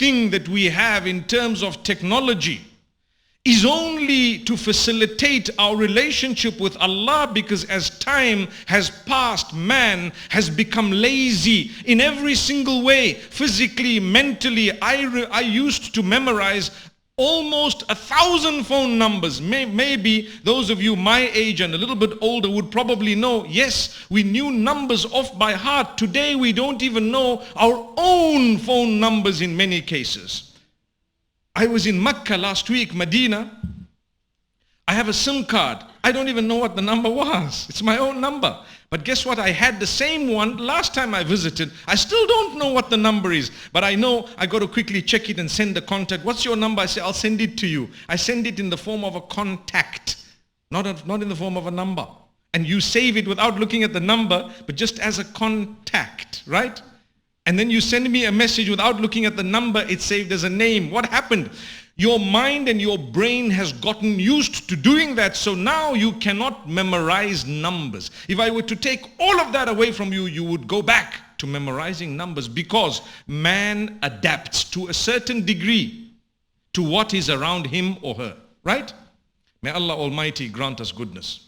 thing that we have in terms of technology is only to facilitate our relationship with Allah, because as time has passed, man has become lazy in every single way, physically, mentally. I used to memorize almost 1,000 phone numbers. Maybe those of you my age and a little bit older would probably know, yes, we knew numbers off by heart. Today we don't even know our own phone numbers in many cases. I was in Mecca last week, Medina. I have a SIM card. I don't even know what the number was. It's my own number. But guess what? I had the same one last time I visited. I still don't know what the number is. But I know I got to quickly check it and send the contact. What's your number? I say, I'll send it to you. I send it in the form of a contact, not in the form of a number. And you save it without looking at the number, but just as a contact, right? And then you send me a message without looking at the number, it's saved as a name. What happened? Your mind and your brain has gotten used to doing that, so now you cannot memorize numbers. If I were to take all of that away from you, you would go back to memorizing numbers, because man adapts to a certain degree to what is around him or her, right? May Allah Almighty grant us goodness.